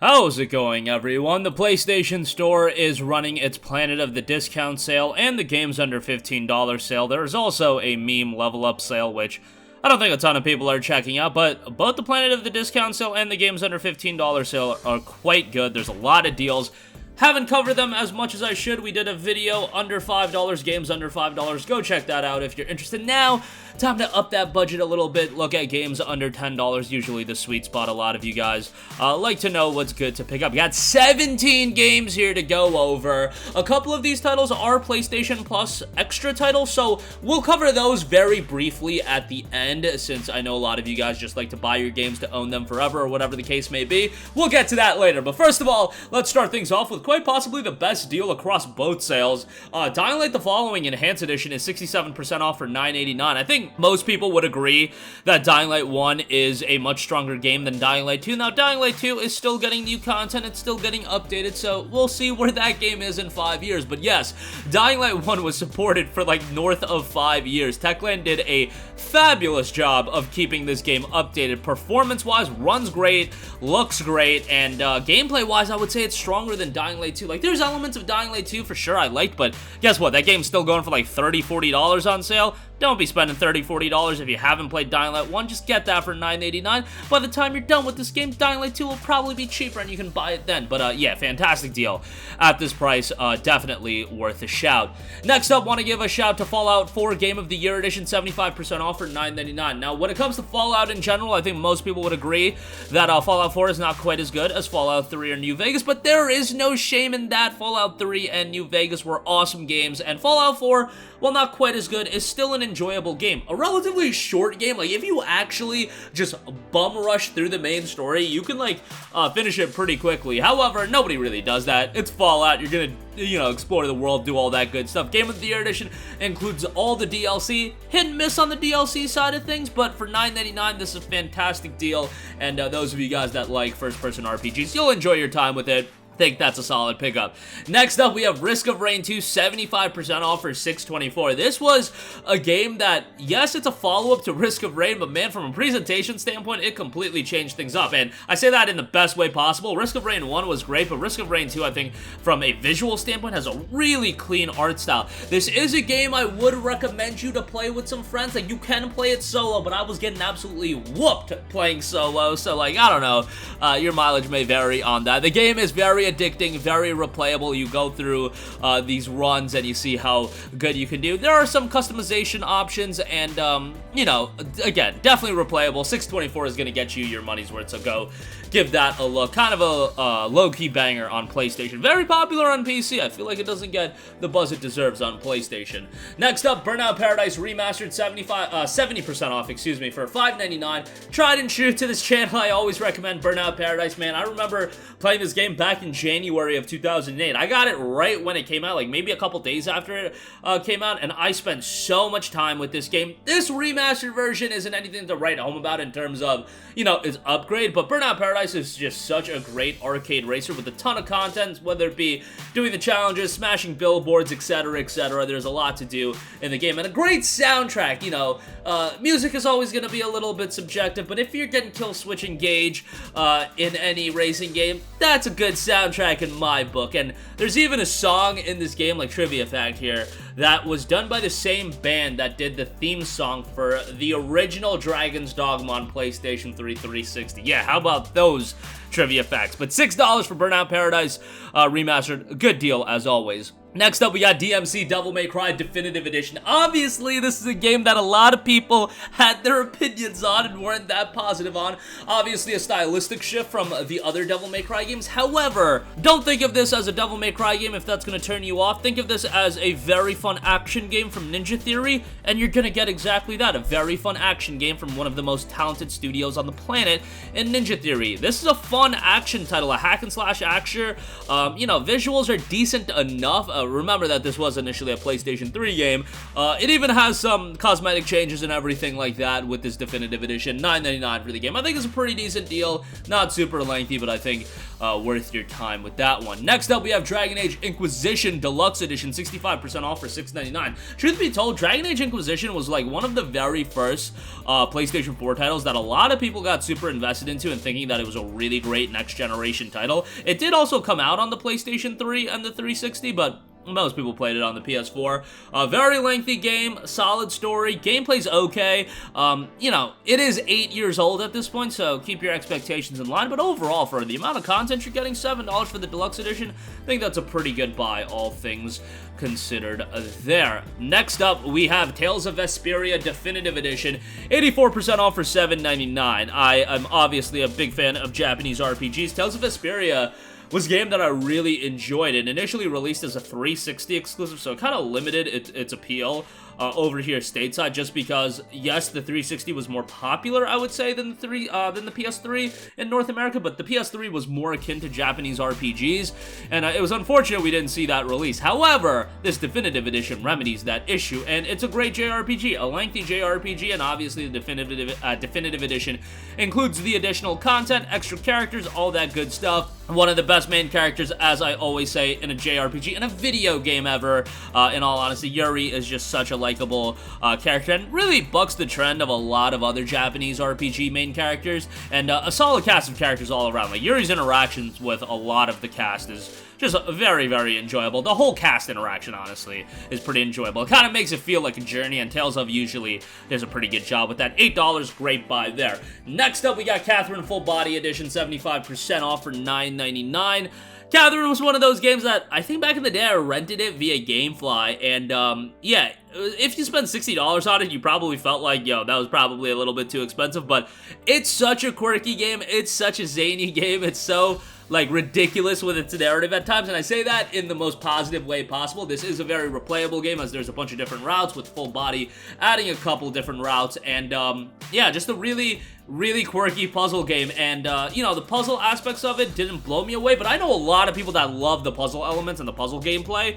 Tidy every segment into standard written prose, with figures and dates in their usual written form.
How's it going, everyone? The PlayStation Store is running its Planet of the Discount sale and the Games Under $15 sale. There is also a meme level up sale, which I don't think a ton of people are checking out, but both the Planet of the Discount sale and the Games Under $15 sale are quite good. There's a lot of deals. Haven't covered them as much as I should. We did a video under $5, games under $5. Go check that out if you're interested. Now, time to up that budget a little bit. Look at games under $10, usually the sweet spot. A lot of you guys like to know what's good to pick up. We got 17 games here to go over. A couple of these titles are PlayStation Plus extra titles, so we'll cover those very briefly at the end, since I know a lot of you guys just like to buy your games to own them forever, or whatever the case may be. We'll get to that later, but first of all, let's start things off with quite possibly the best deal across both sales. Dying Light: The Following Enhanced Edition is 67% off for $9.89. I think most people would agree that Dying Light 1 is a much stronger game than Dying Light 2. Now, Dying Light 2 is still getting new content, it's still getting updated, so we'll see where that game is in 5 years. But yes, Dying Light 1 was supported for like north of 5 years. Techland did a fabulous job of keeping this game updated. Performance-wise, runs great, looks great, and gameplay-wise, I would say it's stronger than Dying Light 2. Like, there's elements of Dying Light 2 for sure I liked, but guess what? That game's still going for like $30, $40 on sale. Don't be spending $30, $40 if you haven't played Dying Light 1. Just get that for $9.89. By the time you're done with this game, Dying Light 2 will probably be cheaper and you can buy it then. But yeah, fantastic deal at this price. Definitely worth a shout. Next up, want to give a shout to Fallout 4 Game of the Year Edition, 75% off for $9.99. Now, when it comes to Fallout in general, I think most people would agree that Fallout 4 is not quite as good as Fallout 3 or New Vegas, but there is no shame in that. Fallout 3 and New Vegas were awesome games, and Fallout 4, while not quite as good, is still an enjoyable game. A relatively short game. Like, if you actually just bum rush through the main story, you can like finish it pretty quickly. However, nobody really does that. It's Fallout. You're gonna, explore the world, do all that good stuff. Game of the Year Edition includes all the DLC. Hit and miss on the DLC side of things, but for $9.99, this is a fantastic deal, and those of you guys that like first-person RPGs, you'll enjoy your time with it. Think that's a solid pickup. Next up, we have Risk of Rain 2, 75% off for $6.24. This was a game that, yes, it's a follow-up to Risk of Rain, but man, from a presentation standpoint, it completely changed things up, and I say that in the best way possible. Risk of Rain 1 was great, but Risk of Rain 2, I think, from a visual standpoint, has a really clean art style. This is a game I would recommend you to play with some friends. Like, you can play it solo, but I was getting absolutely whooped playing solo, so, like, I don't know. Your mileage may vary on that. The game is very addicting, very replayable. You go through these runs and you see how good you can do. There are some customization options, and again, definitely replayable. $6.24 is going to get you your money's worth, so go give that a look. Kind of a low-key banger on PlayStation. Very popular on PC. I feel like it doesn't get the buzz it deserves on PlayStation. Next up, Burnout Paradise Remastered, 70% off, excuse me, for $5.99. Tried and true to this channel, I always recommend Burnout Paradise, man. I remember playing this game back in January of 2008. I got it right when it came out, like maybe a couple days after it came out, and I spent so much time with this game. This remastered version isn't anything to write home about in terms of, its upgrade, but Burnout Paradise is just such a great arcade racer with a ton of content, whether it be doing the challenges, smashing billboards, etc., etc. There's a lot to do in the game, and a great soundtrack. Music is always going to be a little bit subjective, but if you're getting kill switch engage in any racing game, that's a good soundtrack in my book. And there's even a song in this game, like trivia fact here, that was done by the same band that did the theme song for the original Dragon's Dogma on PlayStation 3 360. Yeah, how about those trivia facts? But $6 for Burnout Paradise Remastered, a good deal as always. Next up, we got DMC Devil May Cry Definitive Edition. Obviously, this is a game that a lot of people had their opinions on and weren't that positive on. Obviously, a stylistic shift from the other Devil May Cry games. However, don't think of this as a Devil May Cry game if that's going to turn you off. Think of this as a very fun action game from Ninja Theory, and you're going to get exactly that, a very fun action game from one of the most talented studios on the planet in Ninja Theory. This is a fun action title, a hack-and-slash action. Visuals are decent enough. Remember that this was initially a PlayStation 3 game. It even has some cosmetic changes and everything like that with this Definitive Edition. $9.99 for the game. I think it's a pretty decent deal. Not super lengthy, but I think worth your time with that one. Next up, we have Dragon Age Inquisition Deluxe Edition, 65% off for $6.99. Truth be told, Dragon Age Inquisition was like one of the very first PlayStation 4 titles that a lot of people got super invested into and thinking that it was a really great next generation title. It did also come out on the PlayStation 3 and the 360, but most people played it on the PS4. A very lengthy game, solid story, gameplay's okay. You know, it is 8 years old at this point, so keep your expectations in line, but overall, for the amount of content you're getting, $7 for the Deluxe Edition, I think that's a pretty good buy, all things considered there. Next up, we have Tales of Vesperia Definitive Edition, 84% off for $7.99. I am obviously a big fan of Japanese RPGs. Tales of Vesperia was a game that I really enjoyed. It initially released as a 360 exclusive, so it kind of limited its appeal over here stateside, just because, yes, the 360 was more popular, I would say, than the PS3 in North America, but the PS3 was more akin to Japanese RPGs, and it was unfortunate we didn't see that release. However, this Definitive Edition remedies that issue, and it's a great JRPG, a lengthy JRPG, and obviously the Definitive Edition includes the additional content, extra characters, all that good stuff. One of the best main characters, as I always say, in a JRPG, in a video game ever, in all honesty. Yuri is just such a likable character, and really bucks the trend of a lot of other Japanese RPG main characters, and a solid cast of characters all around. Like, Yuri's interactions with a lot of the cast is just very, very enjoyable. The whole cast interaction, honestly, is pretty enjoyable. It kind of makes it feel like a journey, and Tales of usually does a pretty good job with that. $8, great buy there. Next up, we got Catherine Full Body Edition, 75% off for $9.99. Catherine was one of those games that I think back in the day I rented it via Gamefly, and yeah, if you spend $60 on it, you probably felt like, yo, that was probably a little bit too expensive, but it's such a quirky game, it's such a zany game, it's so, like, ridiculous with its narrative at times, and I say that in the most positive way possible. This is a very replayable game, as there's a bunch of different routes with Full Body adding a couple different routes, and yeah, just a really quirky puzzle game, and you know, the puzzle aspects of it didn't blow me away, but I know a lot of people that love the puzzle elements and the puzzle gameplay,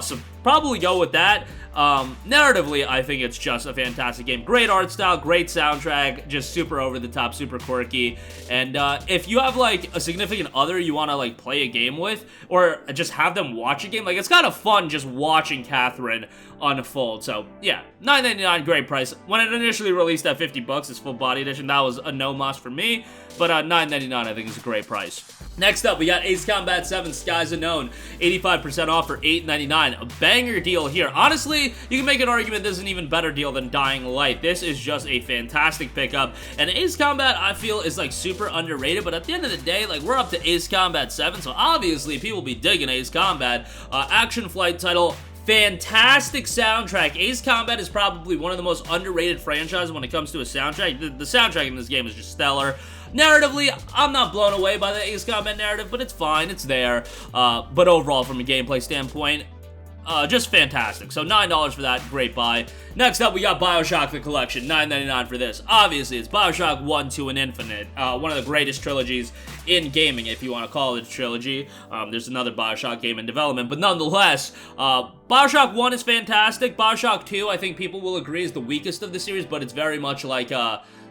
so probably go with that. Narratively, I think it's just a fantastic game. Great art style, great soundtrack, just super over the top, super quirky, and if you have, like, a significant other you want to, like, play a game with, or just have them watch a game, like, it's kind of fun just watching Catherine unfold. So yeah, $9.99, great price. When it initially released at $50, this Full Body Edition, that was a no must for me, but $9.99 I think is a great price. Next up, we got Ace Combat 7 Skies Unknown, 85% off for $8.99. A banger deal here. Honestly, you can make an argument this is an even better deal than Dying Light. This is just a fantastic pickup, and Ace Combat, I feel, is, like, super underrated, but at the end of the day, like, we're up to Ace Combat 7, so obviously people be digging Ace Combat. Action flight title, fantastic soundtrack. Ace Combat is probably one of the most underrated franchises when it comes to a soundtrack. The soundtrack in this game is just stellar. Narratively, I'm not blown away by the Ace Combat narrative, but it's fine, it's there. But overall, from a gameplay standpoint, just fantastic. So $9 for that, great buy. Next up, we got BioShock the Collection, $9.99 for this. Obviously, it's BioShock 1, 2, and Infinite, one of the greatest trilogies in gaming, if you want to call it a trilogy. There's another BioShock game in development, but nonetheless, BioShock 1 is fantastic. BioShock 2, I think people will agree, is the weakest of the series, but it's very much like,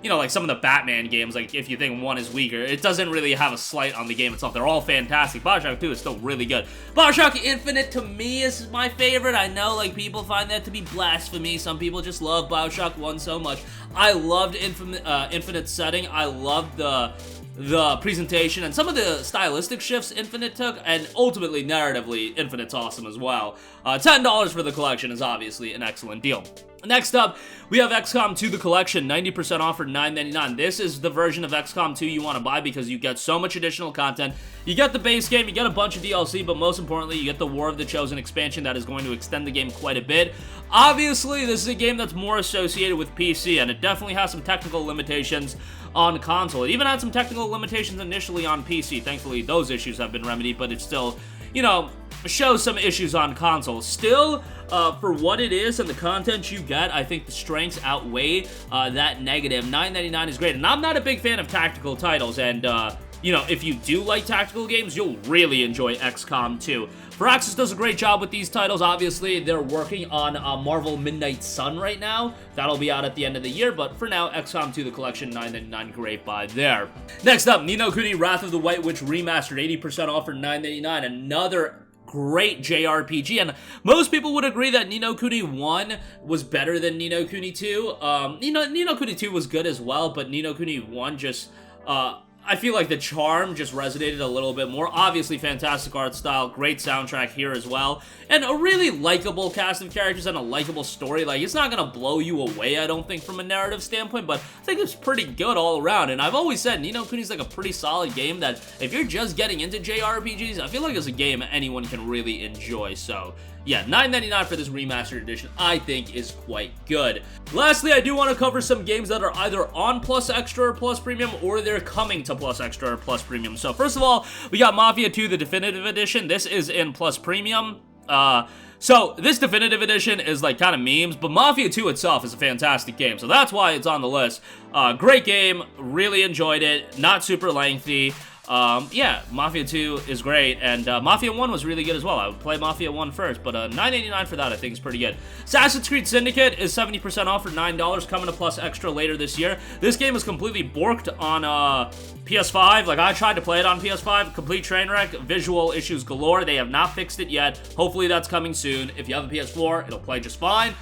you know, like some of the Batman games, like, if you think one is weaker, it doesn't really have a slight on the game itself. They're all fantastic. BioShock 2 is still really good. BioShock Infinite, to me, is my favorite. I know, like, people find that to be blasphemy. Some people just love BioShock 1 so much. I loved Infinite's setting. I loved the presentation and some of the stylistic shifts Infinite took, and ultimately, narratively, Infinite's awesome as well. $10 for the collection is obviously an excellent deal. Next up, we have XCOM 2 The Collection, 90% off for $9.99. This is the version of XCOM 2 you want to buy because you get so much additional content. You get the base game, you get a bunch of DLC, but most importantly, you get the War of the Chosen expansion that is going to extend the game quite a bit. Obviously, this is a game that's more associated with PC, and it definitely has some technical limitations on console. It even had some technical limitations initially on PC. Thankfully, those issues have been remedied, but it still, you know, shows some issues on console. Still, for what it is and the content you get, I think the strengths outweigh that negative. $9.99 is great, and I'm not a big fan of tactical titles, and you know, if you do like tactical games, you'll really enjoy XCOM 2. Firaxis does a great job with these titles. Obviously, they're working on Marvel Midnight Sun right now. That'll be out at the end of the year, but for now, XCOM 2 The Collection, $9.99, great buy there. Next up, Ni no Kuni Wrath of the White Witch Remastered, 80% off for $9.99. Another great JRPG, and most people would agree that Ni no Kuni 1 was better than Ni no Kuni 2. Ni no Kuni 2 was good as well, but Ni no Kuni 1 just, I feel like the charm just resonated a little bit more. Obviously, fantastic art style, great soundtrack here as well, and a really likable cast of characters and a likable story. Like, it's not gonna blow you away, I don't think, from a narrative standpoint, but I think it's pretty good all around. And I've always said Ni no Kuni's like a pretty solid game that if you're just getting into JRPGs, I feel like it's a game anyone can really enjoy. So yeah, $9.99 for this remastered edition, I think, is quite good. Lastly, I do want to cover some games that are either on Plus Extra or Plus Premium, or they're coming to Plus Extra or Plus Premium. So first of all, we got Mafia 2, the Definitive Edition. This is in Plus Premium. So this Definitive Edition is like kind of memes, but Mafia 2 itself is a fantastic game, so that's why it's on the list. Great game, really enjoyed it, not super lengthy. Yeah, Mafia 2 is great, and Mafia 1 was really good as well. I would play Mafia 1 first, but $9.89 for that I think is pretty good. Assassin's Creed Syndicate is 70% off for $9, coming to Plus Extra later this year. This game is completely borked on PS5. Like, I tried to play it on PS5, complete train wreck, visual issues galore. They have not fixed it yet. Hopefully that's coming soon. If you have a PS4, it'll play just fine.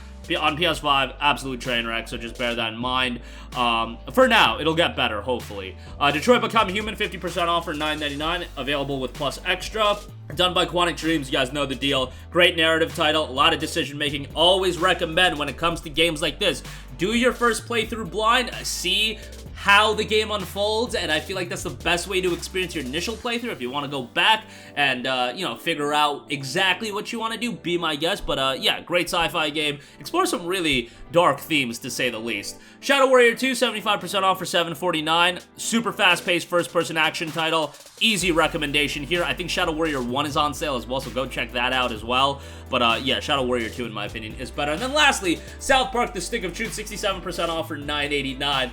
On PS5, absolute train wreck, so just bear that in mind. For now, it'll get better, hopefully. Detroit Become Human, 50% off for $9.99, available with Plus Extra. Done by Quantic Dreams, you guys know the deal. Great narrative title, a lot of decision making. Always recommend when it comes to games like this, do your first playthrough blind, see how the game unfolds, and I feel like that's the best way to experience your initial playthrough. If you want to go back and, you know, figure out exactly what you want to do, be my guest. But, yeah, great sci-fi game. Explore some really dark themes, to say the least. Shadow Warrior 2, 75% off for $7.49. Super fast-paced first-person action title. Easy recommendation here. I think Shadow Warrior 1 is on sale as well, so go check that out as well. But, yeah, Shadow Warrior 2, in my opinion, is better. And then lastly, South Park The Stick of Truth, 67% off for $9.89.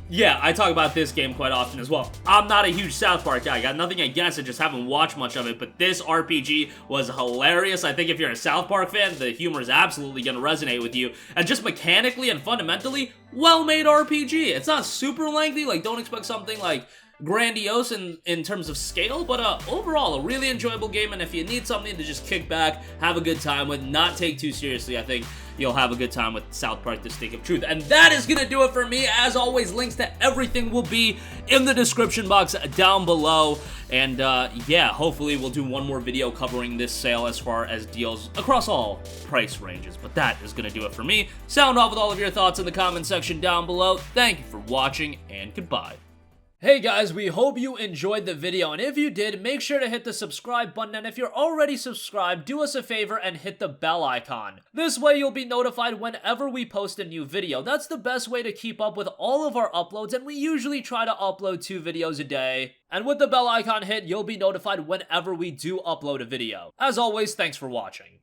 Yeah, I talk about this game quite often as well. I'm not a huge South Park guy. I got nothing against it, just haven't watched much of it, but this RPG was hilarious. I think if you're a South Park fan, the humor is absolutely going to resonate with you. And just mechanically and fundamentally, well-made RPG. It's not super lengthy, like, don't expect something, like, grandiose in terms of scale, but overall, a really enjoyable game, and if you need something to just kick back, have a good time with, not take too seriously, I think you'll have a good time with South Park The Stick of Truth. And that is gonna do it for me. As always, links to everything will be in the description box down below. And yeah, hopefully we'll do one more video covering this sale as far as deals across all price ranges. But that is gonna do it for me. Sound off with all of your thoughts in the comment section down below. Thank you for watching, and goodbye. Hey guys, we hope you enjoyed the video, and if you did, make sure to hit the subscribe button, and if you're already subscribed, do us a favor and hit the bell icon. This way you'll be notified whenever we post a new video. That's the best way to keep up with all of our uploads, and we usually try to upload 2 videos a day. And with the bell icon hit, you'll be notified whenever we do upload a video. As always, thanks for watching.